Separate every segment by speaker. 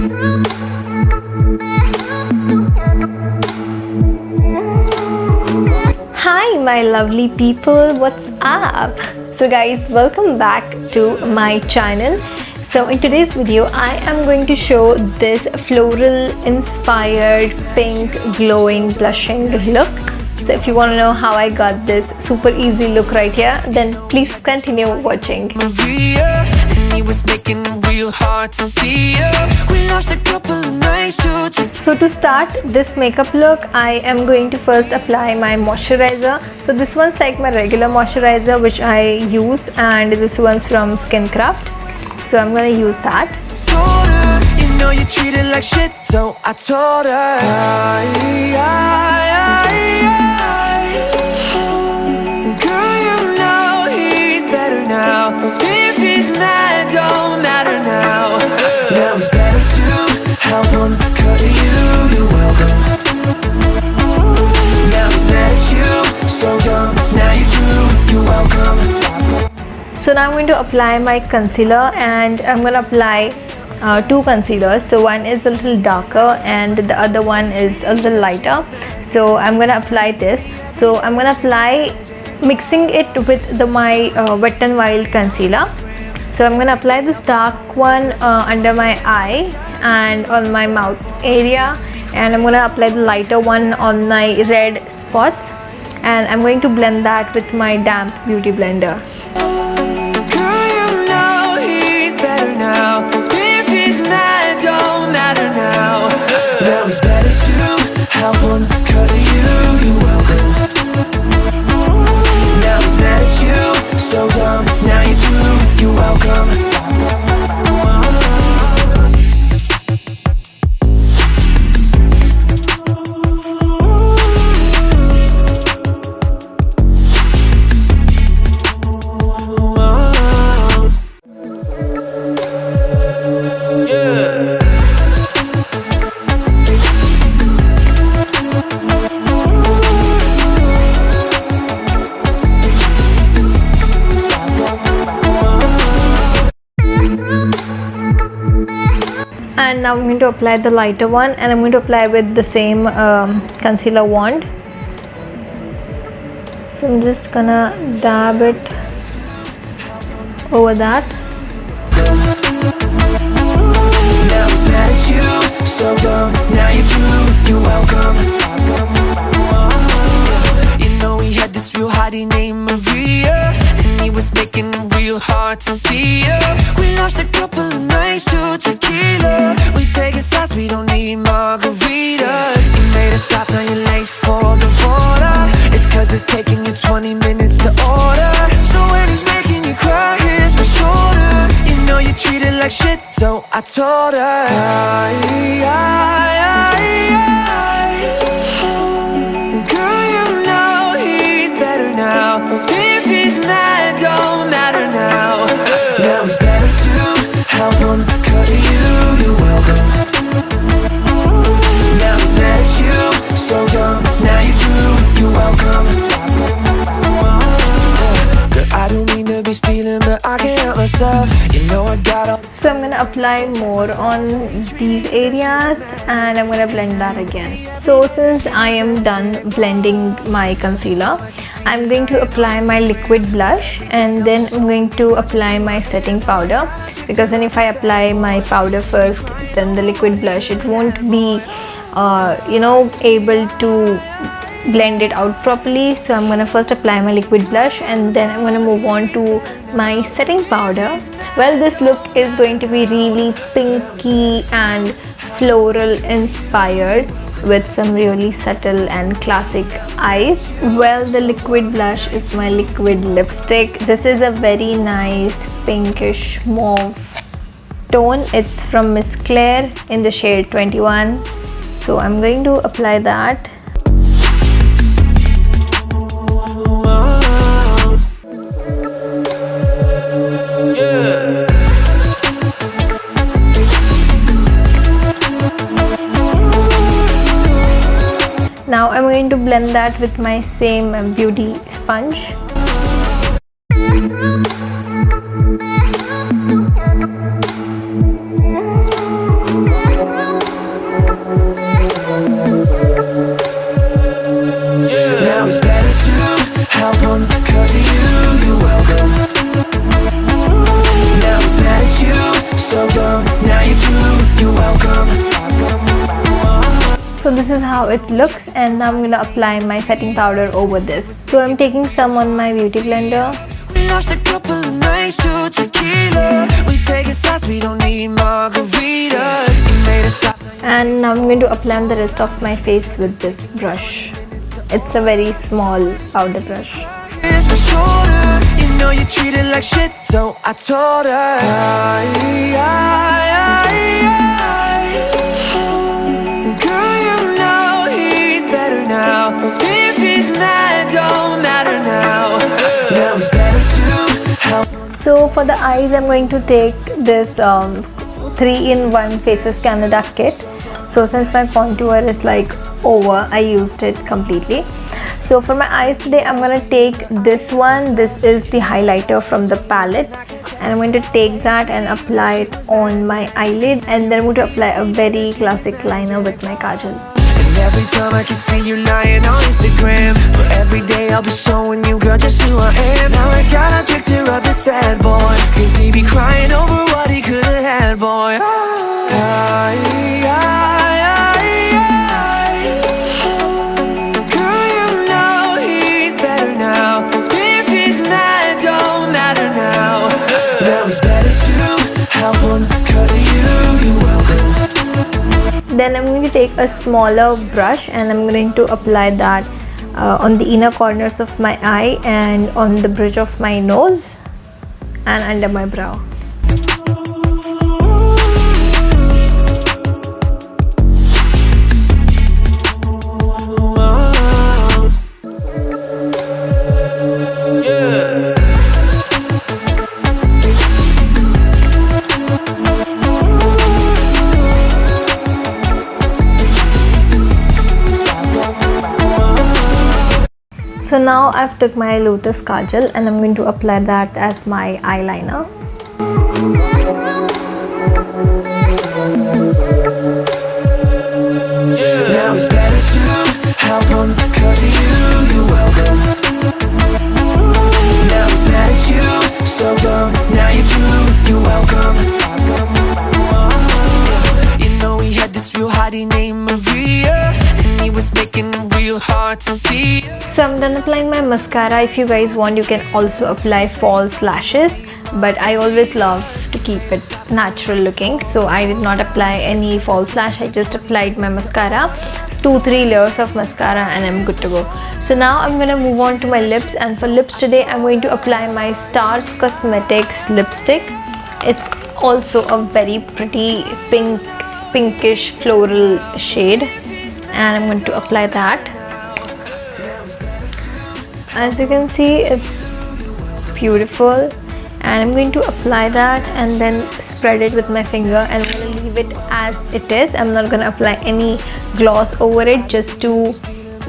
Speaker 1: Hi my lovely people, what's up? So guys, welcome back to my channel. So in today's video I am going to show this floral inspired pink glowing blushing look. So if you want to know how I got this super easy look right here, then please continue watching. So to start this makeup look, I am going to first apply my moisturizer. So this one's like my regular moisturizer which I use, and this one's from Skincraft. So I'm gonna use that. You know you treat it like shit, so I told her girl, you know he's better now. If he's mad, don't matter now. Now it's better to help him cause of you, you're welcome. Now he's mad at you, so dumb. Now you're through, you're welcome. So now I'm going to apply my concealer, and I'm going to apply two concealers. So one is a little darker and the other one is a little lighter. So I'm going to apply this. So I'm going to apply, mixing it with my Wet n Wild concealer. So I'm going to apply this dark one under my eye and on my mouth area, and I'm going to apply the lighter one on my red spots, and I'm going to blend that with my damp beauty blender. Now it's better to help him cause of you, you're welcome. Now he's mad at you, so dumb. Now you're through, you're welcome. And now I'm going to apply the lighter one, and I'm going to apply with the same concealer wand. So I'm just gonna dab it over that. Now he's mad at you, so dumb. Now you're through, you're welcome. You know he had this real hottie named Maria, and he was making it real hard to see her. We lost a couple of nights to tequila. We taking shots, we don't need margaritas. You made us stop, now you're late for the border. It's cause it's taking you 20 minutes to order. So when he's making you cry, here's my shoulder. You know you treat it like shit, so I told her girl, you know he's better now. If he's mad, don't matter now. Now it's better to help him cause of you, you're welcome. Now he's mad at you, so dumb. Now you're through, you're welcome. Girl, I don't mean to be stealing, but I can't help myself. You know I got. So I'm gonna apply more on these areas, and I'm gonna blend that again. So since I am done blending my concealer, I'm going to apply my liquid blush, and then I'm going to apply my setting powder, because then if I apply my powder first then the liquid blush, it won't be able to blend it out properly. So I'm gonna first apply my liquid blush, and then I'm gonna move on to my setting powder. Well, this look is going to be really pinky and floral inspired with some really subtle and classic eyes. Well, the liquid blush is my liquid lipstick. This is a very nice pinkish mauve tone. It's from Miss Claire in the shade 21. So I'm going to apply that. Now I'm going to blend that with my same beauty sponge. this is how it looks, and now I'm gonna apply my setting powder over this. So I'm taking some on my beauty blender.
Speaker 2: We lost a couple of nights to tequila. We taking shots, we don't need margaritas. You made us stop.
Speaker 1: And now I'm going to apply the rest of my face with this brush. It's a very small powder brush.
Speaker 2: You know you treat it like shit, so I told her. Girl, you know he's better now. If he's mad, don't matter now. Now he's better too.
Speaker 1: So for the eyes, I'm going to take this 3-in-1 Faces Canada kit. So since my contour is like over, I used it completely. So for my eyes today, I'm gonna take this one. This is the highlighter from the palette, and I'm going to take that and apply it on my eyelid, and then I'm going to apply a very classic liner with my kajal.
Speaker 2: And every time I can see you lying on Instagram, but every day I'll be showing you, girl, just who I am. Now I got a picture of a sad boy, cause he be crying over what he could've had, boy.
Speaker 1: Then I'm going to take a smaller brush, and I'm going to apply that on the inner corners of my eye and on the bridge of my nose and under my brow. So now I've took my Lotus Kajal, and I'm going to apply that as my eyeliner.
Speaker 2: Now it's better to help him, cause of you, you're welcome. Now he's mad at you, so dumb. Now you're through, you're welcome. You know he had this real hottie named Maria, and he was making it real hard to see.
Speaker 1: So I'm done applying my mascara. If you guys want, you can also apply false lashes, but I always love to keep it natural looking, so I did not apply any false lash. I just applied my mascara, 2-3 layers of mascara, and I'm good to go. So now I'm gonna move on to my lips, and for lips today I'm going to apply my Stars Cosmetics lipstick. It's also a very pretty pinkish floral shade, and I'm going to apply that. As you can see, it's beautiful, and I'm going to apply that and then spread it with my finger, and I'm going to leave it as it is. I'm not going to apply any gloss over it, just to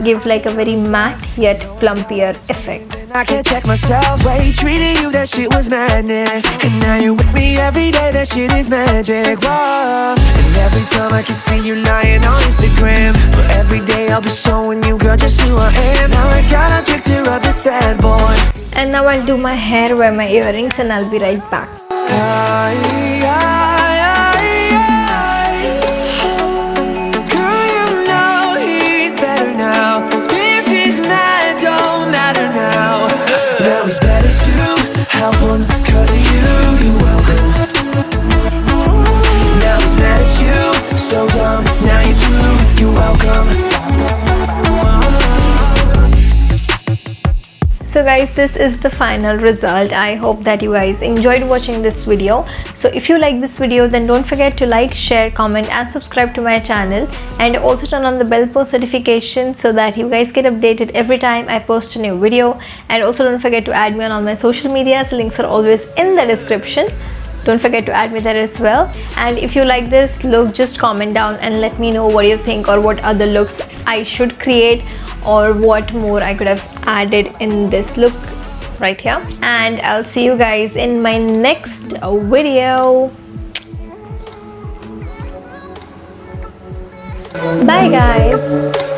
Speaker 1: give like a very matte yet plumpier effect.
Speaker 2: I can't check myself, way treating you, that shit was madness. And now you're with me every day, that shit is magic, whoa. And every time I can see you lying on Instagram, but every day I'll be showing you, girl, just who I am. Now I got a picture of a sad boy.
Speaker 1: And now I'll do my hair, wear my earrings, and I'll be right back.
Speaker 2: Now it's better to help him, cause of you, you're welcome. Now he's mad at you, so dumb. Now you're through, you're welcome.
Speaker 1: So guys, this is the final result. I hope that you guys enjoyed watching this video. So if you like this video, then don't forget to like, share, comment and subscribe to my channel, and also turn on the bell post notification so that you guys get updated every time I post a new video. And also don't forget to add me on all my social medias. Links are always in the description. Don't forget to add me there as well. And if you like this look, just comment down and let me know what you think, or what other looks I should create, or what more I could have added in this look right here. And I'll see you guys in my next video. Bye guys.